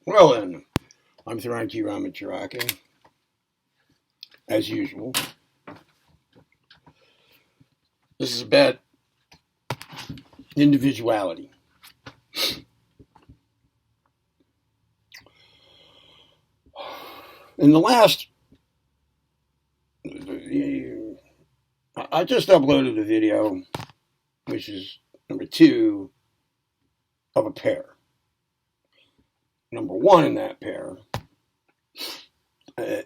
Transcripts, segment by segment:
Well then, I'm Theron Ramacharaka, as usual. This is about individuality. In the last, I just uploaded a video, which is number 2 of a pair. Number 1 in that pair,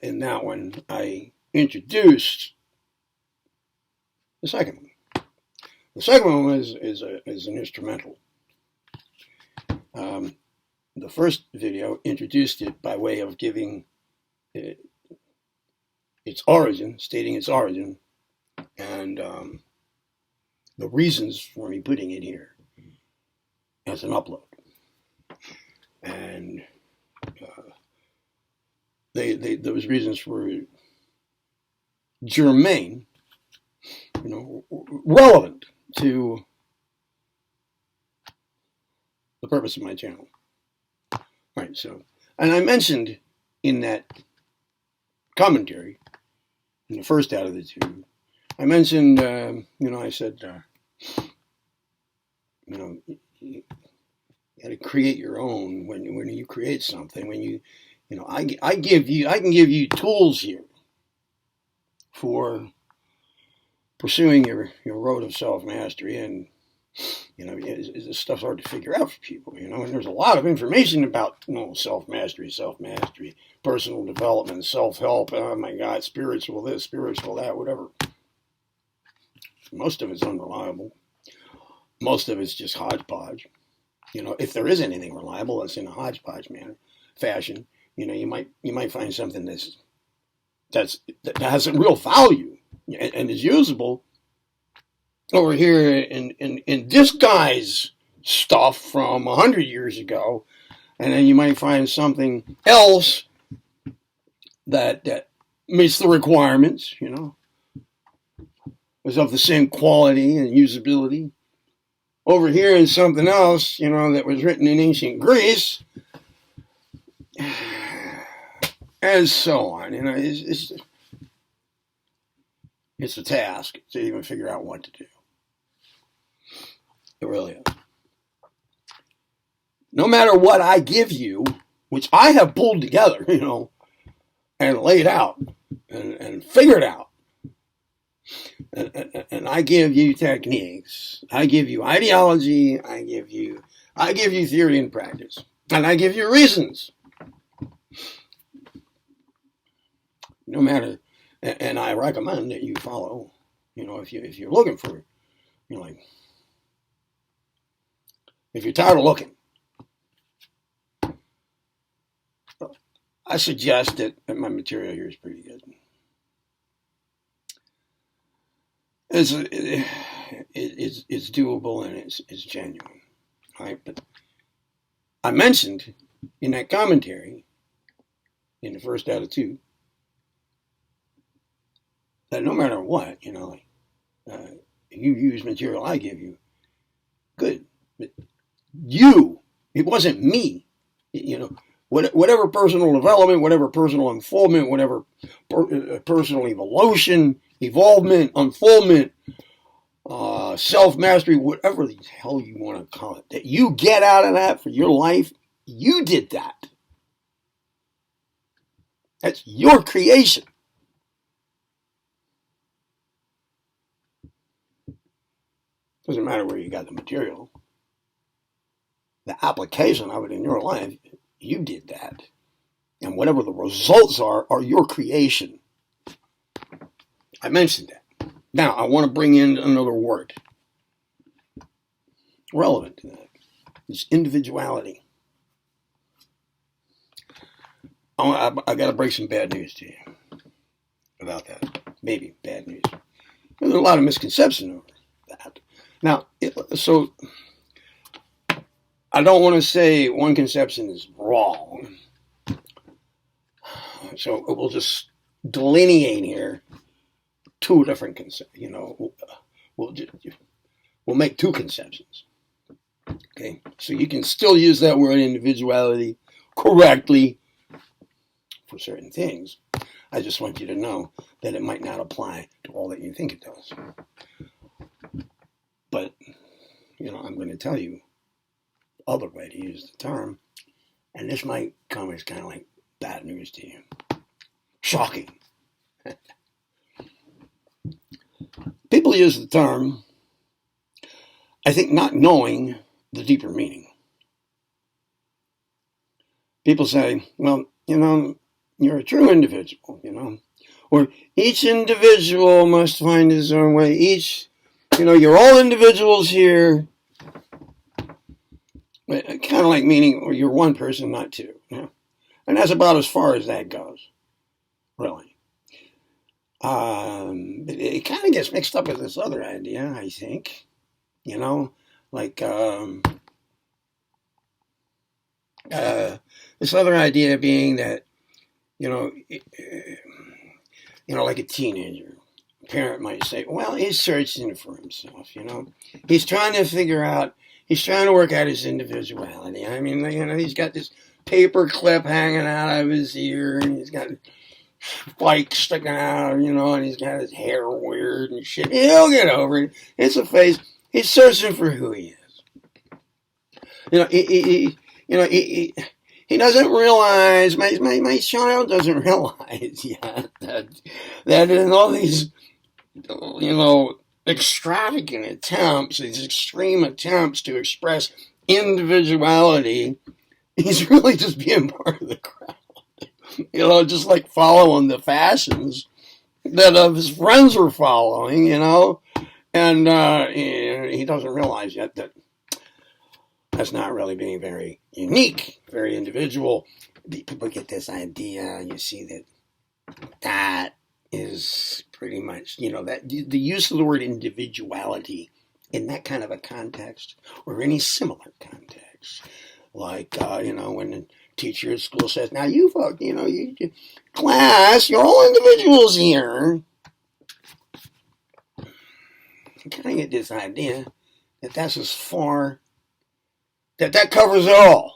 in that one, I introduced the second one. The second one is an instrumental. The first video introduced it by way of giving its origin, stating its origin, and the reasons for me putting it here as an upload. And those reasons were germane, relevant to the purpose of my channel. Right, so, and I mentioned in that commentary, in the first out of the 2, I mentioned, I said, you got to create your own when you create something. When I can give you tools here for pursuing your road of self-mastery, and this stuff's hard to figure out for people, and there's a lot of information about self-mastery, personal development, self-help, oh my God, spiritual this, spiritual that, whatever. Most of it's unreliable. Most of it's just hodgepodge. If there is anything reliable, it's in a hodgepodge fashion. You might find something that has some real value and is usable over here in this guy's stuff from 100 years ago, and then you might find something else that meets the requirements, is of the same quality and usability. Over here is something else, that was written in ancient Greece, and so on. It's a task to even figure out what to do. It really is. No matter what I give you, which I have pulled together, and laid out and figured out, and I give you techniques, I give you ideology, I give you theory and practice, and I give you reasons. No matter, and I recommend that you follow. If you're looking for, if you're tired of looking, I suggest that my material here is pretty good. It's doable and it's genuine, right? But I mentioned in that commentary, in the first out of 2, that no matter what, you use material I give you, good. But it wasn't me, whatever personal development, whatever personal unfoldment, whatever personal evolvement, unfoldment, self-mastery, whatever the hell you want to call it, that you get out of that for your life, you did that. That's your creation. Doesn't matter where you got the material. The application of it in your life, you did that. And whatever the results are your creation. I mentioned that. Now, I want to bring in another word relevant to that. It's individuality. I got to break some bad news to you about that. Maybe bad news. There's a lot of misconception over that. Now, so I don't want to say one conception is wrong. So we'll just delineate here 2 different conceptions. We'll make 2 conceptions. Okay, so you can still use that word individuality correctly for certain things. I just want you to know that it might not apply to all that you think it does. But, I'm going to tell you the other way to use the term, and this might come as kind of like bad news to you. Shocking. People use the term, I think, not knowing the deeper meaning. People say, well, you're a true individual, or each individual must find his own way. You're all individuals here. Kind of like meaning, or you're one person, not two. And that's about as far as that goes, really. It kind of gets mixed up with this other idea, I think. This other idea being that, like a teenager, a parent might say, well, he's searching for himself, He's trying to work out his individuality. I mean, he's got this paper clip hanging out of his ear, and he's got spikes sticking out, and he's got his hair weird and shit. He'll get over it. It's a phase. He's searching for who he is. He doesn't realize, my child doesn't realize yet that in all these, extravagant attempts, these extreme attempts to express individuality, he's really just being part of the crowd. Just like following the fashions that his friends were following, and he doesn't realize yet that that's not really being very unique, very individual. People get this idea, you see that is pretty much, that the use of the word individuality in that kind of a context or any similar context, like, when the teacher at school says, now you folks, class, you're all individuals here. You kind of get this idea that that's as far, that covers it all.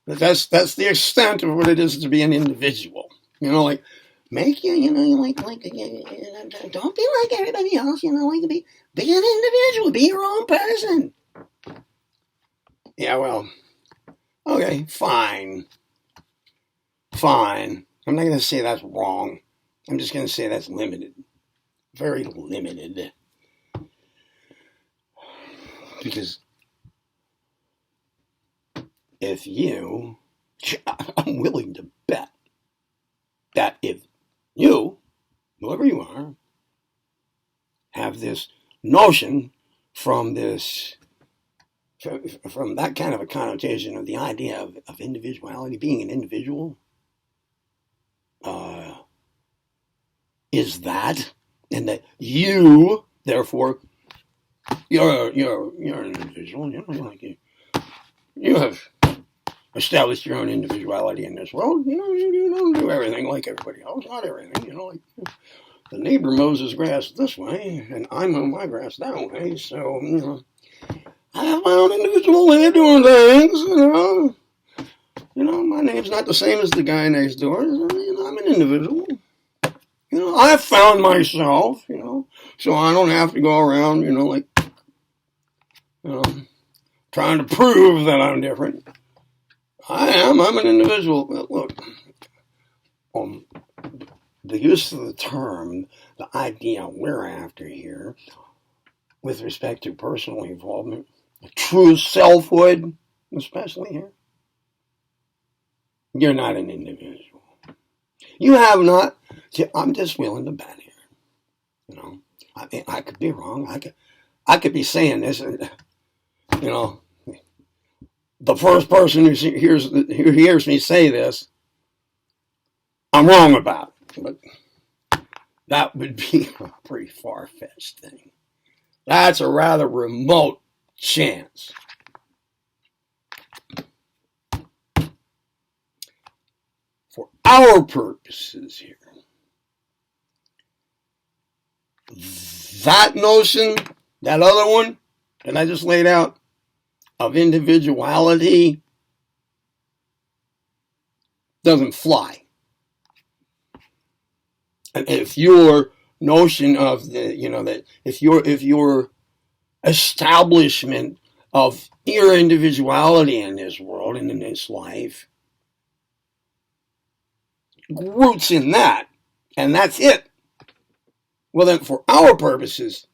That's the extent of what it is to be an individual. Like, make you, don't be like everybody else, be an individual, be your own person. Yeah, well, okay, fine. I'm not going to say that's wrong. I'm just going to say that's limited. Very limited. Because I'm willing to bet that if you, whoever you are, have this notion from that kind of a connotation of the idea of individuality, being an individual, is that, and that you, therefore, you're an individual, you have established your own individuality in this world. You don't do everything like everybody else. Not everything. Like the neighbor mows his grass this way, and I mow my grass that way. So, I have my own individual way of doing things. My name's not the same as the guy next door. I'm an individual. I've found myself. So I don't have to go around. Trying to prove that I'm different. I'm an individual. Look, the use of the term, the idea we're after here, with respect to personal involvement, true selfhood, especially here, you're not an individual. You have not. I'm just willing to bet here. I mean, I could be wrong. I could be saying this, and the first person who hears me say this, I'm wrong about it. But that would be a pretty far-fetched thing. That's a rather remote chance. For our purposes here, that notion, that other one that I just laid out, of individuality, doesn't fly. And if your notion of that if your establishment of your individuality in this world and in this life roots in that, and that's it, well then for our purposes,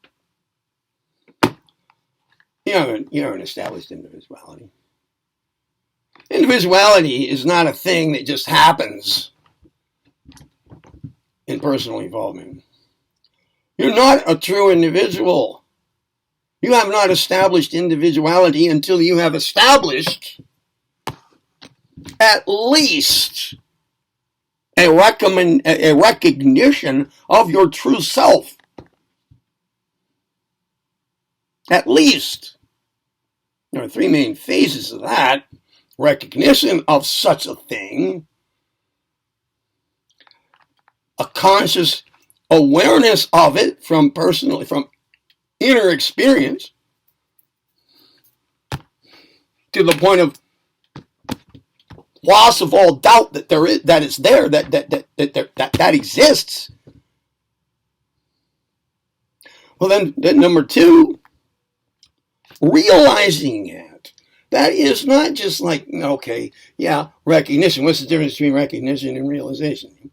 you haven't established individuality. Individuality is not a thing that just happens in personal involvement. You're not a true individual. You have not established individuality until you have established at least a recognition of your true self. At least. There are three main phases of that. Recognition of such a thing, a conscious awareness of it from inner experience, to the point of loss of all doubt that it's there, that exists. Well, then number two, realizing it. That is not just like, okay, yeah, recognition. What's the difference between recognition and realization?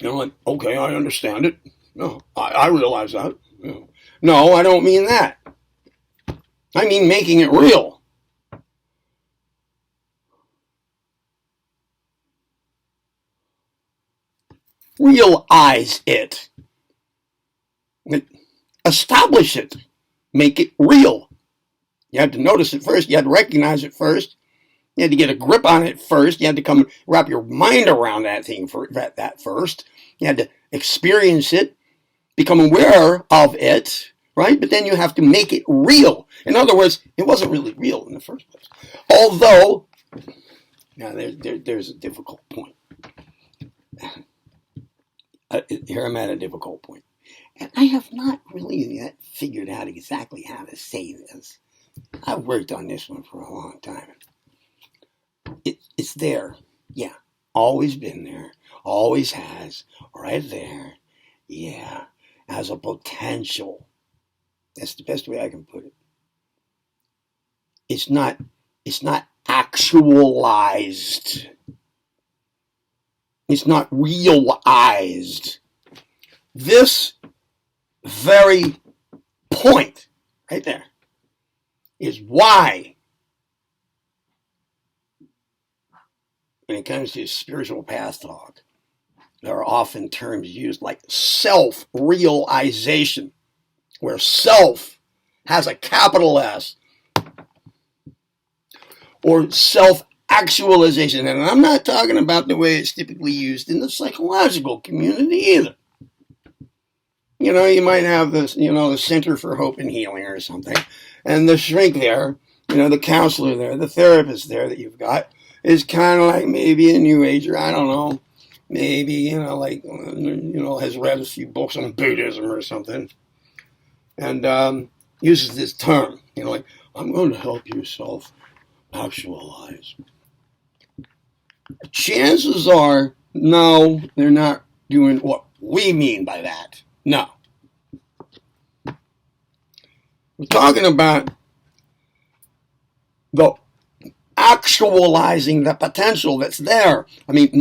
Like, okay, I understand it. No, I realize that. No, I don't mean that. I mean making it real. Realize it. Establish it. Make it real. You had to notice it first. You had to recognize it first. You had to get a grip on it first. You had to come wrap your mind around that thing that first. You had to experience it, become aware of it, right? But then you have to make it real. In other words, it wasn't really real in the first place. Although, now there's a difficult point. Here I'm at a difficult point. And I have not really yet figured out exactly how to say this. I've worked on this one for a long time. It's there. Yeah. Always been there. Always has. Right there. Yeah. As a potential. That's the best way I can put it. It's not actualized. It's not realized. This very point right there is why, when it comes to spiritual path talk, there are often terms used like self-realization, where self has a capital S, or self-actualization. And I'm not talking about the way it's typically used in the psychological community either. You might have this, the Center for Hope and Healing or something, and the shrink there, the counselor there, the therapist there that you've got is kind of like maybe a New Ager, I don't know, maybe, has read a few books on Buddhism or something, and uses this term, like, I'm going to help you self-actualize. Chances are, no, they're not doing what we mean by that. No. We're talking about the actualizing the potential that's there. I mean,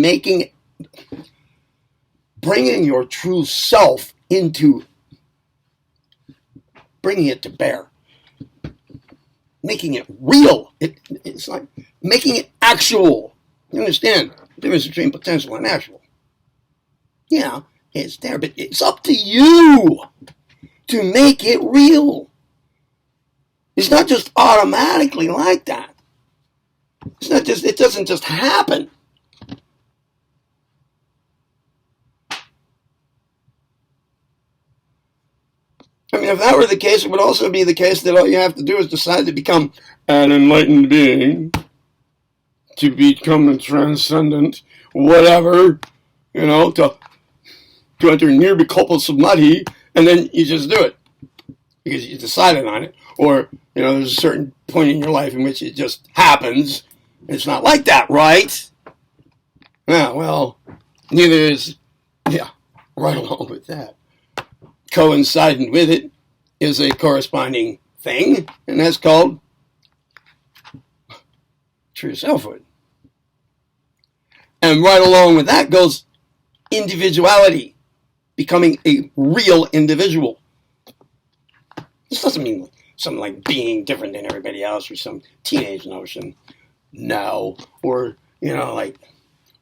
bringing your true self bringing it to bear. Making it real. It's like making it actual. You understand the difference between potential and actual? Yeah. It's there, but it's up to you to make it real. It's not just automatically like that. It doesn't just happen. I mean, if that were the case, it would also be the case that all you have to do is decide to become an enlightened being, to become a transcendent, whatever, to enter nirvikalpa samadhi, and then you just do it because you decided on it, or there's a certain point in your life in which it just happens. It's not like that, right? Yeah, well, neither is, yeah, right along with that. Coinciding with it is a corresponding thing, and that's called true selfhood. And right along with that goes individuality, becoming a real individual. This doesn't mean something like being different than everybody else or some teenage notion. No. Or, like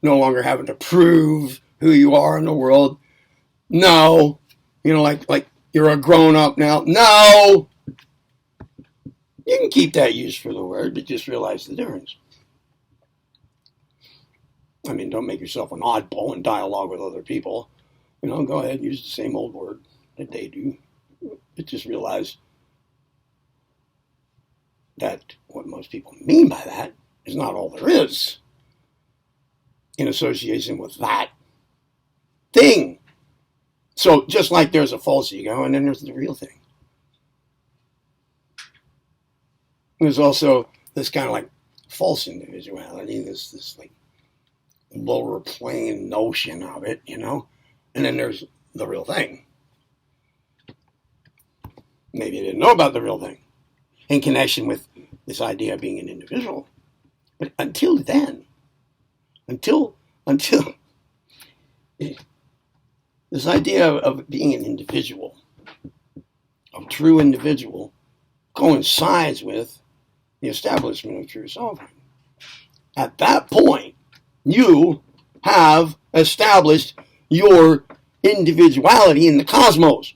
no longer having to prove who you are in the world. No. Like you're a grown up now. No. You can keep that use for the word, but just realize the difference. I mean, don't make yourself an oddball in dialogue with other people. Go ahead and use the same old word that they do. But just realize that what most people mean by that is not all there is in association with that thing. So just like there's a false ego and then there's the real thing. There's also this kind of like false individuality, this like lower plane notion of it, and then there's the real thing. Maybe you didn't know about the real thing in connection with this idea of being an individual. But until then, until this idea of being an individual, a true individual, coincides with the establishment of true selfhood. At that point, you have established your individuality in the cosmos.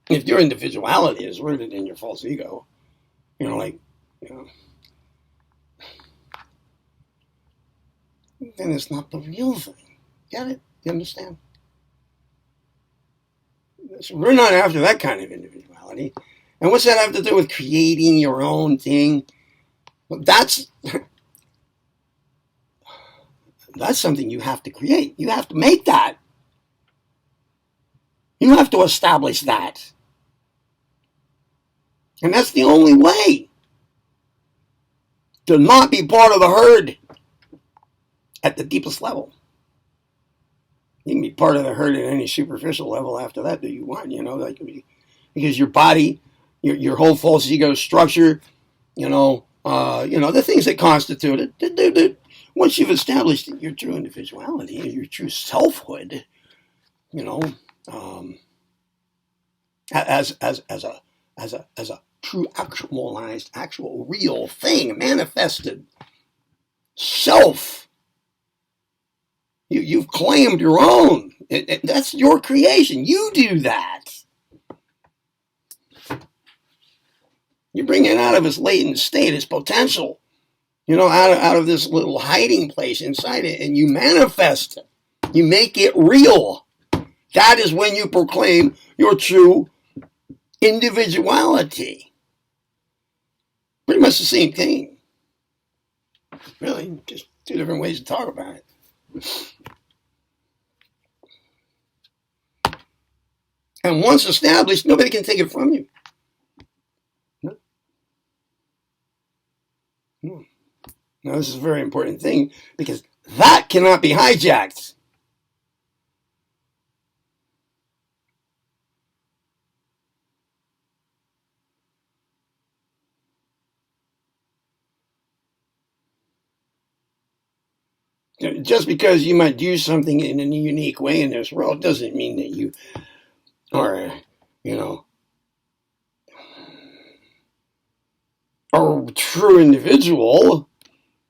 If your individuality is rooted in your false ego, then it's not the real thing. Get it? You understand? So we're not after that kind of individuality. And what's that have to do with creating your own thing? Well, that's something you have to create. You have to make that. You have to establish that. And that's the only way to not be part of the herd at the deepest level. You can be part of the herd at any superficial level after that you want, because your body, your whole false ego structure, the things that constitute it. Once you've established your true individuality, your true selfhood, as a true actualized, actual real thing, manifested self. You've claimed your own. That's your creation. You do that. You bring it out of its latent state, its potential, out of this little hiding place inside it, and you manifest it. You make it real. That is when you proclaim your true individuality. Pretty much the same thing. Really, just two different ways to talk about it. And once established, nobody can take it from you. No. Now, this is a very important thing because that cannot be hijacked. Just because you might do something in a unique way in this world doesn't mean that you are, a true individual,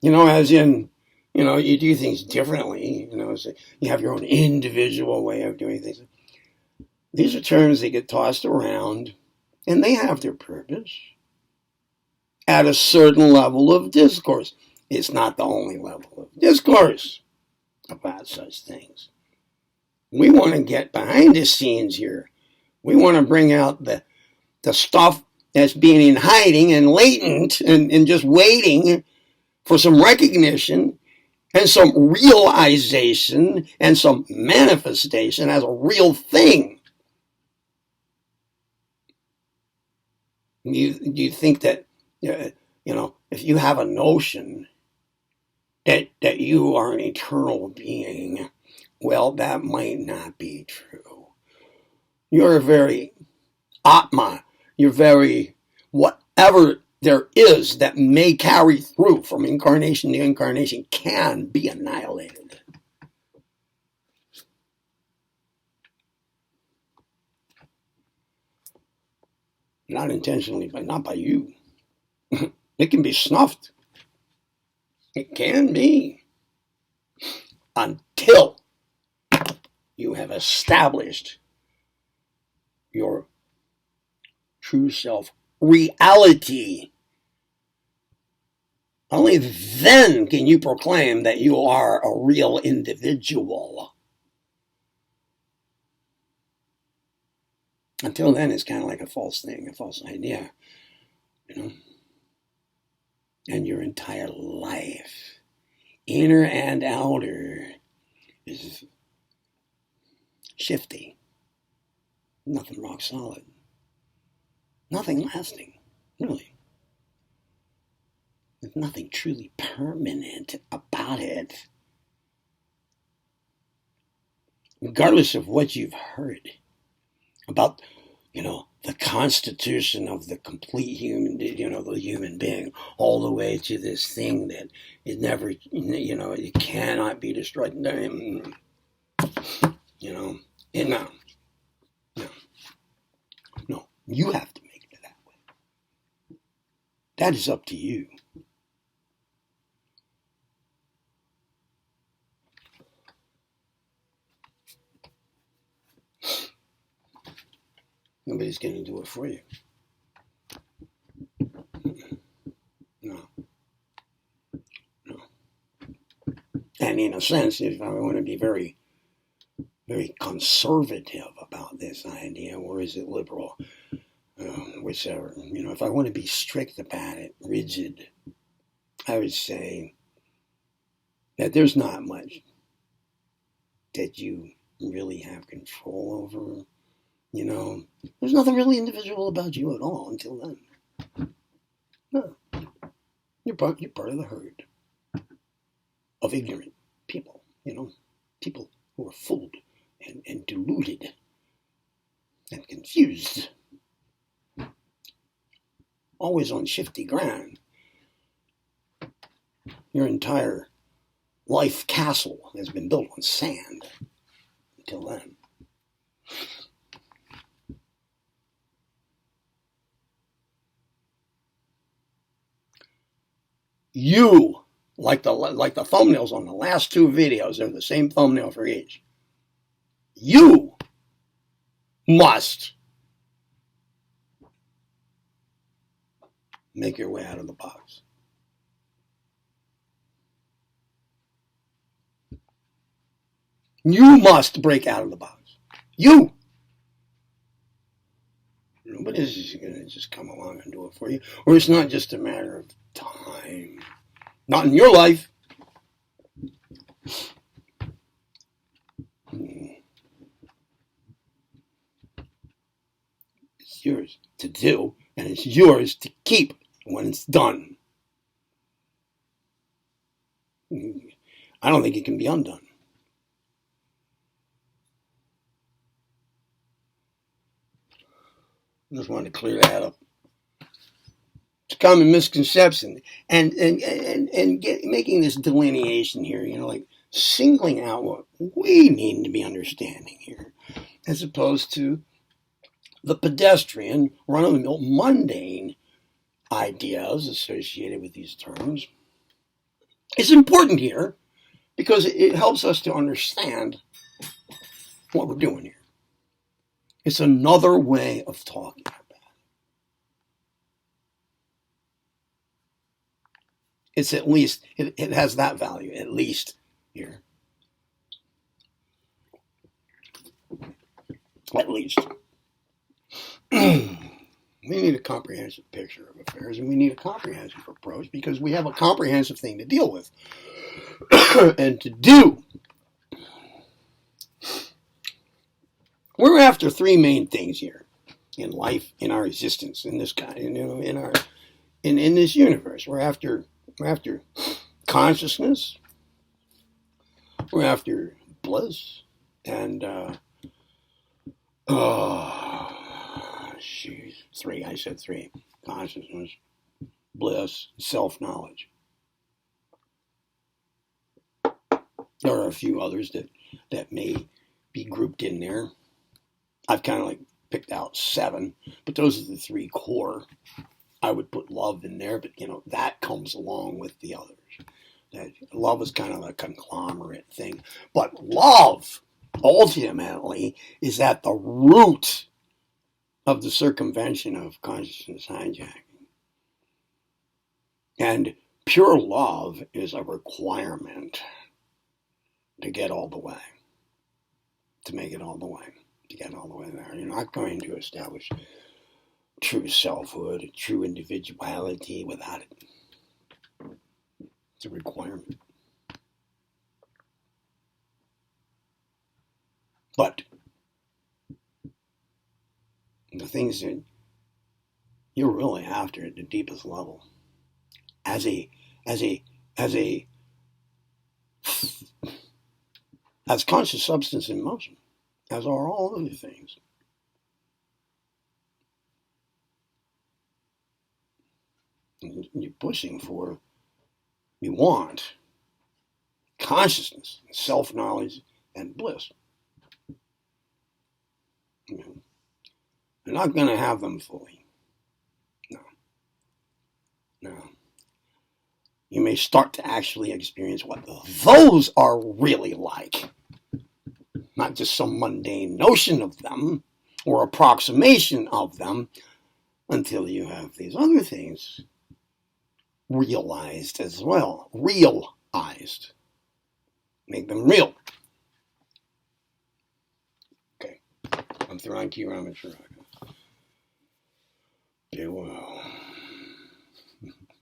as in, you do things differently, so you have your own individual way of doing things. These are terms that get tossed around, and they have their purpose at a certain level of discourse. It's not the only level of discourse about such things. We want to get behind the scenes here. We want to bring out the stuff that's being in hiding and latent and just waiting for some recognition and some realization and some manifestation as a real thing. Do you think that, if you have a notion that you are an eternal being. Well, that might not be true. You're a very Atma. You're very whatever there is that may carry through from incarnation to incarnation can be annihilated. Not intentionally, but not by you. It can be snuffed. It can be. Until you have established your true self reality. Only then can you proclaim that you are a real individual. Until then, it's kind of like a false thing, a false idea, you know. And your entire life, inner and outer, is shifty. Nothing rock solid. Nothing lasting, really. There's nothing truly permanent about it. Regardless of what you've heard about, the constitution of the complete human, the human being, all the way to this thing that it never, it cannot be destroyed. No. You have to make it that way. That is up to you. Nobody's going to do it for you. No. And in a sense, if I want to be very, very conservative about this idea, or is it liberal, whichever, if I want to be strict about it, rigid, I would say that there's not much that you really have control over. There's nothing really individual about you at all until then. No. You're part of the herd of ignorant people, people who are fooled and deluded and confused. Always on shifty ground. Your entire life castle has been built on sand until then. You, like the thumbnails on the last two videos, they're the same thumbnail for each. You must make your way out of the box. You must break out of the box. You. Nobody's just going to just come along and do it for you. Or it's not just a matter of time. Not in your life. It's yours to do, and it's yours to keep when it's done. I don't think it can be undone. I just wanted to clear that up. It's a common misconception, and making this delineation here, like singling out what we need to be understanding here, as opposed to the pedestrian, run-of-the-mill, mundane ideas associated with these terms. It's important here because it helps us to understand what we're doing here. It's another way of talking about it. It's at least, it has that value, at least here. At least. We need a comprehensive picture of affairs, and we need a comprehensive approach because we have a comprehensive thing to deal with and to do. We're after three main things here in life, in our existence, in this kind, in this universe. We're after consciousness. We're after bliss. And, three. I said three. Consciousness, bliss, self-knowledge. There are a few others that may be grouped in there. I've kind of like picked out 7, but those are the 3 core. I would put love in there, but that comes along with the others. That love is kind of a conglomerate thing. But love, ultimately, is at the root of the circumvention of consciousness hijacking. And pure love is a requirement to get all the way, to make it all the way, to get all the way there. You're not going to establish true selfhood, true individuality without it. It's a requirement. But the things that you're really after at the deepest level, as conscious substance in motion, as are all other things. And you're pushing for, you want consciousness, self-knowledge, and bliss. You're not going to have them fully. No. You may start to actually experience what those are really like. Not just some mundane notion of them or approximation of them, until you have these other things realized as well. Realized. Make them real. Okay. I'm Theron Ramacharaka.